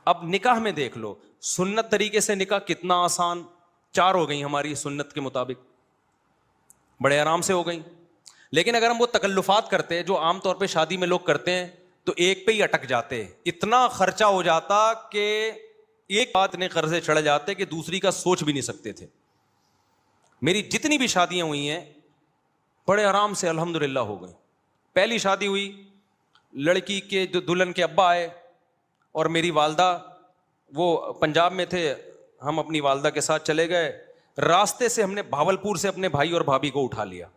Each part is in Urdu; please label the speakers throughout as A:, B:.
A: اب نکاح میں دیکھ لو, سنت طریقے سے نکاح کتنا آسان, 4 ہو گئی ہماری سنت کے مطابق, بڑے آرام سے ہو گئی. لیکن اگر ہم وہ تکلفات کرتے جو عام طور پہ شادی میں لوگ کرتے ہیں تو ایک پہ ہی اٹک جاتے, اتنا خرچہ ہو جاتا کہ ایک بات نے قرضے چڑھ جاتے کہ دوسری کا سوچ بھی نہیں سکتے تھے. میری جتنی بھی شادیاں ہوئی ہیں بڑے آرام سے الحمدللہ ہو گئی. پہلی شادی ہوئی, لڑکی کے جو دلہن کے ابا آئے اور میری والدہ, وہ پنجاب میں تھے, ہم اپنی والدہ کے ساتھ چلے گئے. راستے سے ہم نے بھاولپور سے اپنے بھائی اور بھابھی کو اٹھا لیا,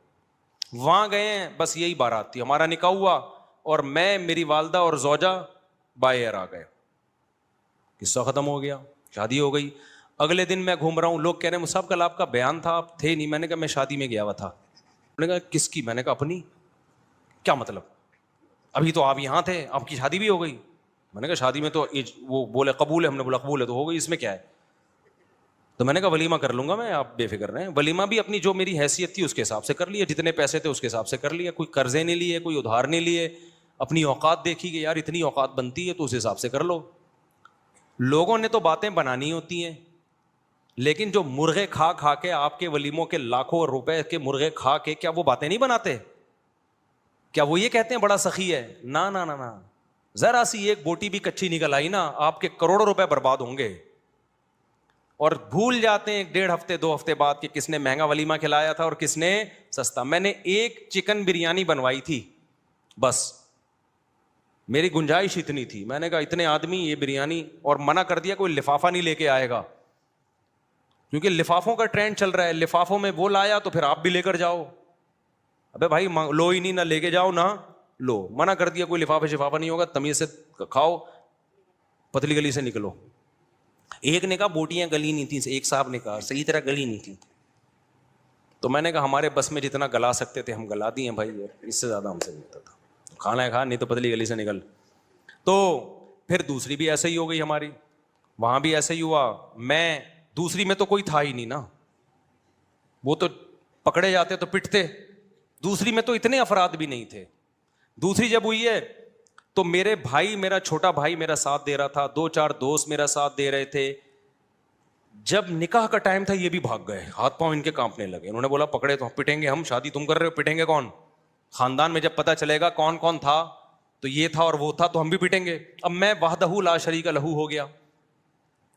A: وہاں گئے ہیں, بس یہی بارات تھی, ہمارا نکاح ہوا اور میں, میری والدہ اور زوجہ بائی ایئر آ گئے, قصہ ختم ہو گیا, شادی ہو گئی. اگلے دن میں گھوم رہا ہوں, لوگ کہہ رہے ہیں صاحب کل آپ کا بیان تھا, آپ تھے نہیں. میں نے کہا میں شادی میں گیا ہوا تھا. انہوں نے کہا کس کی؟ میں نے کہا اپنی. کیا مطلب؟ ابھی تو آپ یہاں تھے, آپ کی شادی بھی ہو گئی. میں نے کہا شادی میں تو وہ بولے قبول ہے, ہم نے بولا قبول ہے تو ہو گئی, اس میں کیا ہے. تو میں نے کہا ولیمہ کر لوں گا میں, آپ بے فکر رہیں. ولیمہ بھی اپنی جو میری حیثیت تھی اس کے حساب سے کر لیا, جتنے پیسے تھے اس کے حساب سے کر لیا, کوئی قرضے نہیں لیے, کوئی ادھار نہیں لیے, اپنی اوقات دیکھی کہ یار اتنی اوقات بنتی ہے تو اس حساب سے کر لو. لوگوں نے تو باتیں بنانی ہوتی ہیں, لیکن جو مرغے کھا کھا کے آپ کے ولیموں کے لاکھوں روپے کے مرغے کھا کے, کیا وہ باتیں نہیں بناتے؟ کیا وہ یہ کہتے ہیں بڑا سخی ہے؟ نا نا نا نا, ذرا سی ایک بوٹی بھی کچی نکل آئی نا, آپ کے کروڑوں روپے برباد ہوں گے. اور بھول جاتے ہیں 1.5 ہفتے 2 ہفتے بعد کہ کس نے مہنگا ولیمہ کھلایا تھا اور کس نے سستا. میں نے ایک چکن بریانی بنوائی تھی بس, میری گنجائش اتنی تھی. میں نے کہا اتنے آدمی یہ بریانی, اور منع کر دیا کوئی لفافہ نہیں لے کے آئے گا, کیونکہ لفافوں کا ٹرینڈ چل رہا ہے. لفافوں میں وہ لایا تو پھر آپ بھی لے کر جاؤ. ابے بھائی لو ہی نہیں, نہ لے کے جاؤ نہ لو. منع کر دیا کوئی لفافہ شفافہ نہیں ہوگا, تمیز سے کھاؤ, پتلی گلی سے نکلو. ایک نے کہا بوٹیاں گلی نہیں تھیں, ایک صاحب نے کہا صحیح طرح گلی نہیں تھی. تو میں نے کہا ہمارے بس میں جتنا گلا سکتے تھے ہم گلا دیے بھائی, اس سے زیادہ ہم سے نہیں ہوتا تھا. کھانا ہے کھا, نہیں تو پتلی گلی سے نکل. تو پھر دوسری بھی ایسے ہی ہو گئی ہماری, وہاں بھی ایسے ہی ہوا. میں دوسری میں تو کوئی تھا ہی نہیں نا, وہ تو پکڑے جاتے تو پٹتے. دوسری میں تو اتنے افراد بھی نہیں تھے. دوسری جب ہوئی ہے تو میرے بھائی, میرا چھوٹا بھائی میرا ساتھ دے رہا تھا, 2-4 دوست میرا ساتھ دے رہے تھے. جب نکاح کا ٹائم تھا یہ بھی بھاگ گئے, ہاتھ پاؤں ان کے کانپنے لگے. انہوں نے بولا پکڑے تو پٹیں گے ہم, شادی تم کر رہے ہو, پٹیں گے کون؟ خاندان میں جب پتہ چلے گا کون کون تھا تو یہ تھا اور وہ تھا تو ہم بھی پٹیں گے. اب میں وحدہ لا شریک لہ ہو گیا,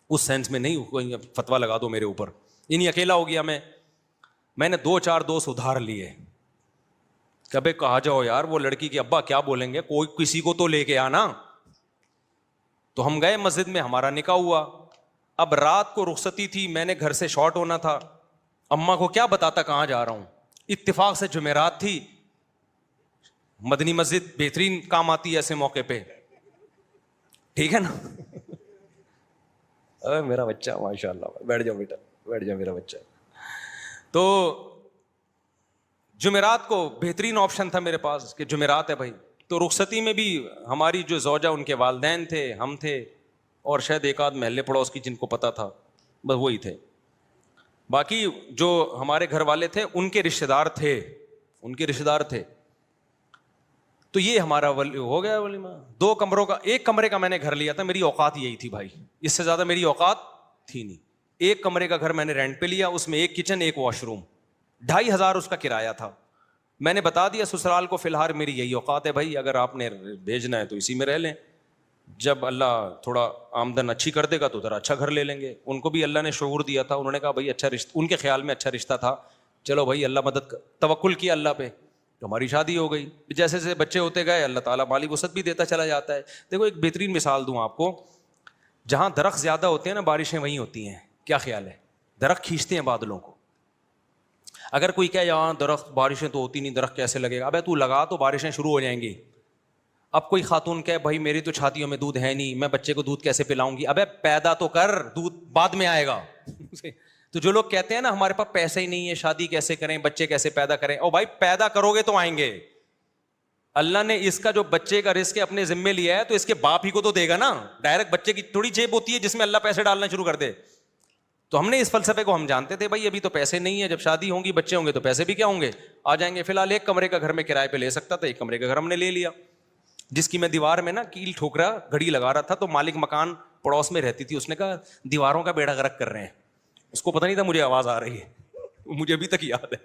A: اس سینس میں نہیں کوئی فتویٰ لگا دو میرے اوپر, یعنی اکیلا ہو گیا میں نے 2-4 دوست ادھار لیے. کبھی کہا جاؤ یار وہ لڑکی کے ابا کیا بولیں گے, کوئی کسی کو تو لے کے آنا. تو ہم گئے مسجد میں, ہمارا نکاح ہوا. اب رات کو رخصتی تھی, میں نے گھر سے شارٹ ہونا تھا, اماں کو کیا بتاتا کہاں جا رہا ہوں. اتفاق سے جمعرات تھی, مدنی مسجد بہترین کام آتی ہے ایسے موقع پہ, ٹھیک ہے نا. میرا بچہ ماشاء اللہ, بیٹھ جاؤ بیٹا, بیٹھ جاؤ میرا بچہ. تو جمعرات کو بہترین آپشن تھا میرے پاس کہ جمعرات ہے بھائی. تو رخصتی میں بھی ہماری جو زوجہ, ان کے والدین تھے, ہم تھے, اور شاید ایک آدھ محلے پڑوس کی جن کو پتا تھا, بس وہی تھے. باقی جو ہمارے گھر والے تھے ان کے رشتے دار تھے. تو یہ ہمارا ہو گیا ولیمہ. 2 کمروں کا, 1 کمرے کا میں نے گھر لیا تھا, میری اوقات یہی تھی بھائی, اس سے زیادہ میری اوقات تھی نہیں. 1 کمرے کا گھر میں نے رینٹ پہ لیا, اس میں 1 کچن 1 واش روم, 2500 اس کا کرایہ تھا. میں نے بتا دیا سسرال کو فی الحال میری یہی اوقات ہے بھائی, اگر آپ نے بھیجنا ہے تو اسی میں رہ لیں, جب اللہ تھوڑا آمدن اچھی کر دے گا تو ذرا اچھا گھر لے لیں گے. ان کو بھی اللہ نے شعور دیا تھا, انہوں نے کہا بھائی اچھا رشتہ, ان کے خیال میں اچھا رشتہ تھا, چلو بھائی اللہ مدد, توکل کیا اللہ پہ, تو ہماری شادی ہو گئی. جیسے جیسے بچے ہوتے گئے اللہ تعالیٰ مالی وسعت بھی دیتا چلا جاتا ہے. دیکھو ایک بہترین مثال دوں آپ کو, جہاں درخت زیادہ ہوتے ہیں نا بارشیں وہیں ہوتی ہیں. کیا خیال ہے؟ درخت کھینچتے ہیں بادلوں کو. اگر کوئی کہے یہاں درخت بارشیں تو ہوتی نہیں, درخت کیسے لگے گا, ابے تو لگا تو بارشیں شروع ہو جائیں گی. اب کوئی خاتون کہے بھائی میری تو چھاتیوں میں دودھ ہے نہیں, میں بچے کو دودھ کیسے پلاؤں گی, ابے پیدا تو کر, دودھ بعد میں آئے گا. تو جو لوگ کہتے ہیں نا ہمارے پاس پیسے ہی نہیں ہے, شادی کیسے کریں, بچے کیسے پیدا کریں, او بھائی پیدا کرو گے تو آئیں گے. اللہ نے اس کا جو بچے کا رزق اپنے ذمے لیا ہے تو اس کے باپ ہی کو تو دے گا نا. ڈائریکٹ بچے کی تھوڑی جیب ہوتی ہے جس میں اللہ پیسے ڈالنا شروع کر دے. تو ہم نے اس فلسفے کو ہم جانتے تھے بھائی ابھی تو پیسے نہیں ہے, جب شادی ہوں گی بچے ہوں گے تو پیسے بھی کیا ہوں گے, آ جائیں گے. فی الحال 1 کمرے کا گھر میں کرائے پہ لے سکتا تھا, 1 کمرے کا گھر ہم نے لے لیا, جس کی میں دیوار میں نا کیل ٹھوک رہا گھڑی لگا رہا تھا. تو مالک مکان پڑوس میں رہتی تھی, اس نے کہا دیواروں کا بیڑا غرق کر رہے ہیں. اس کو پتہ نہیں تھا مجھے آواز آ رہی ہے, مجھے ابھی تک یاد ہے,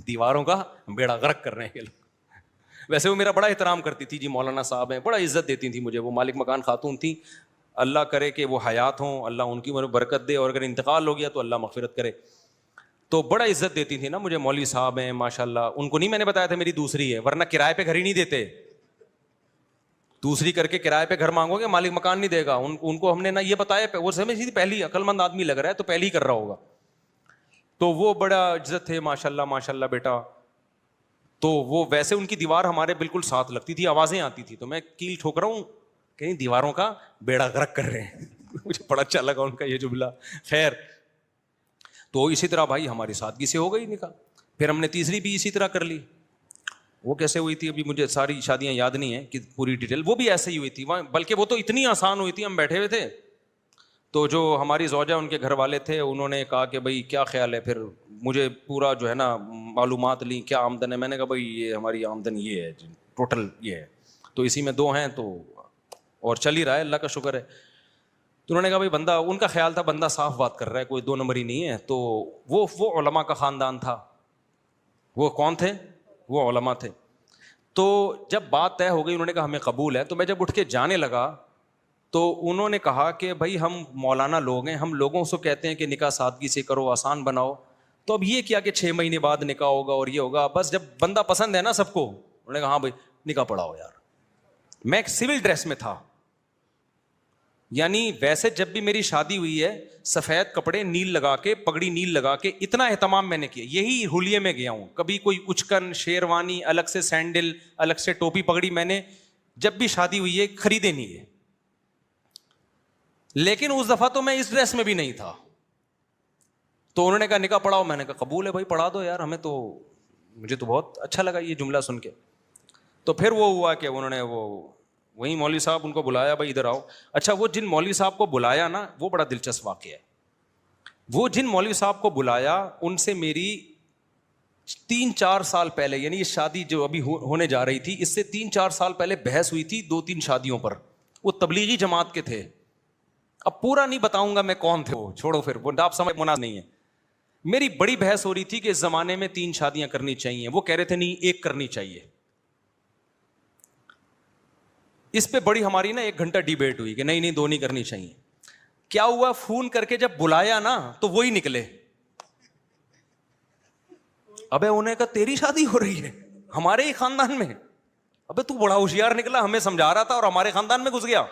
A: دیواروں کا بیڑا غرق کر رہے ہیں یہ لوگ. ویسے وہ میرا بڑا احترام کرتی تھی, جی مولانا صاحب ہیں, بڑا عزت دیتی تھی مجھے. وہ مالک مکان خاتون تھی, اللہ کرے کہ وہ حیات ہوں, اللہ ان کی عمر برکت دے, اور اگر انتقال ہو گیا تو اللہ مغفرت کرے. تو بڑا عزت دیتی تھی نا مجھے, مولوی صاحب ہیں ماشاء اللہ. ان کو نہیں میں نے بتایا تھا میری دوسری ہے, ورنہ کرائے پہ گھر ہی نہیں دیتے. دوسری کر کے کرائے پہ گھر مانگو گے, مالک مکان نہیں دے گا. ان کو ہم نے نہ یہ بتایا, وہ سمجھ تھی پہلی عقل مند آدمی لگ رہا ہے تو پہلی کر رہا ہوگا. تو وہ بڑا عزت تھے ماشاء اللہ بیٹا. تو وہ ویسے ان کی دیوار ہمارے بالکل ساتھ لگتی تھی, آوازیں آتی تھی تو میں کیل ٹھوک رہا ہوں, کہیں دیواروں کا بیڑا غرق کر رہے ہیں. مجھے بڑا اچھا لگا ان کا یہ جملہ. خیر, تو اسی طرح بھائی ہماری سادگی سے ہو گئی نکاح. پھر ہم نے تیسری بھی اسی طرح کر لی. وہ کیسے ہوئی تھی ابھی مجھے ساری شادیاں یاد نہیں ہیں کہ پوری ڈیٹیل, وہ بھی ایسے ہی ہوئی تھی, بلکہ وہ تو اتنی آسان ہوئی تھی. ہم بیٹھے ہوئے تھے تو جو ہماری زوجہ ان کے گھر والے تھے انہوں نے کہا کہ بھائی کیا خیال ہے, پھر مجھے پورا جو ہے نا معلومات لیں کیا آمدن ہے. میں نے کہا بھائی یہ ہماری آمدن یہ ہے ٹوٹل یہ ہے, تو اسی میں 2 ہیں تو اور چل ہی رہا ہے اللہ کا شکر ہے. تو انہوں نے کہا بھائی بندہ, ان کا خیال تھا بندہ صاف بات کر رہا ہے, کوئی 2 نمبر ہی نہیں ہے. تو وہ علماء کا خاندان تھا. وہ کون تھے؟ وہ علماء تھے. تو جب بات طے ہو گئی انہوں نے کہا ہمیں قبول ہے, تو میں جب اٹھ کے جانے لگا تو انہوں نے کہا کہ بھائی ہم مولانا لوگ ہیں, ہم لوگوں سے کہتے ہیں کہ نکاح سادگی سے کرو, آسان بناؤ, تو اب یہ کیا کہ 6 مہینے بعد نکاح ہوگا اور یہ ہوگا, بس جب بندہ پسند ہے نا سب کو. انہوں نے کہا ہاں بھائی نکاح پڑھاؤ یار. میں ایک سول ڈریس میں تھا, یعنی ویسے جب بھی میری شادی ہوئی ہے سفید کپڑے نیل لگا کے, پگڑی نیل لگا کے, اتنا اہتمام میں نے کیا. یہی ہولیے میں گیا ہوں, کبھی کوئی اچکن شیروانی الگ سے, سینڈل الگ سے, ٹوپی پگڑی میں نے جب بھی شادی ہوئی ہے خریدے نہیں ہے. لیکن اس دفعہ تو میں اس ڈریس میں بھی نہیں تھا. تو انہوں نے کہا نکاح پڑھاؤ. میں نے کہا قبول ہے بھائی پڑھا دو یار, ہمیں تو, مجھے تو بہت اچھا لگا یہ جملہ سن کے. تو پھر وہ ہوا کہ انہوں نے وہی مولوی صاحب ان کو بلایا, بھائی ادھر آؤ. اچھا وہ جن مولوی صاحب کو بلایا نا, وہ بڑا دلچسپ واقعہ ہے. وہ جن مولوی صاحب کو بلایا ان سے میری 3-4 سال پہلے, یعنی یہ شادی جو ابھی ہونے جا رہی تھی اس سے 3-4 سال پہلے بحث ہوئی تھی 2-3 شادیوں پر. وہ تبلیغی جماعت کے تھے. اب پورا نہیں بتاؤں گا میں کون تھے, وہ چھوڑو, پھر وہ آپ سمجھ مناسب نہیں ہے. میری بڑی بحث ہو رہی تھی کہ اس زمانے میں 3 شادیاں کرنی چاہیے. وہ کہہ رہے تھے نہیں 1 کرنی چاہیے. اس پہ بڑی ہماری نا 1 گھنٹہ ڈیبیٹ ہوئی کہ نہیں 2 نہیں کرنی چاہیے. کیا ہوا, فون کر کے جب بلایا نا تو وہی نکلے. ابے انہیں کہا تیری شادی ہو رہی ہے ہمارے ہی خاندان میں؟ ابے تو بڑا ہوشیار نکلا, ہمیں سمجھا رہا تھا اور ہمارے خاندان میں گھس گیا.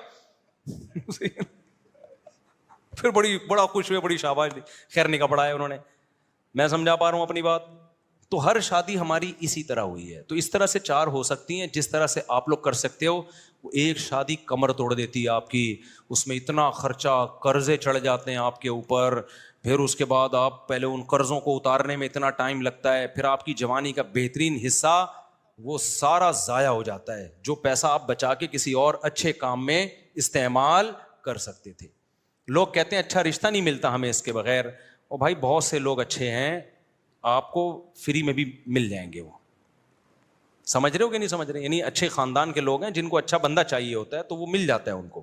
A: پھر بڑا خوش ہوئے, بڑی شاباش دی. خیر نکاح پڑھایا انہوں نے. میں سمجھا پا رہا ہوں اپنی بات. تو ہر شادی ہماری اسی طرح ہوئی ہے. تو اس طرح سے 4 ہو سکتی ہیں جس طرح سے آپ لوگ کر سکتے ہو. ایک شادی کمر توڑ دیتی ہے آپ کی, اس میں اتنا خرچہ, قرضے چڑھ جاتے ہیں آپ کے اوپر, پھر اس کے بعد آپ پہلے ان قرضوں کو اتارنے میں اتنا ٹائم لگتا ہے, پھر آپ کی جوانی کا بہترین حصہ وہ سارا ضائع ہو جاتا ہے جو پیسہ آپ بچا کے کسی اور اچھے کام میں استعمال کر سکتے تھے. لوگ کہتے ہیں اچھا رشتہ نہیں ملتا ہمیں اس کے بغیر. اور بھائی بہت سے لوگ اچھے ہیں, آپ کو فری میں بھی مل جائیں گے. وہ سمجھ رہے ہو کہ نہیں سمجھ رہے؟ یعنی اچھے خاندان کے لوگ ہیں جن کو اچھا بندہ چاہیے ہوتا ہے تو وہ مل جاتا ہے ان کو.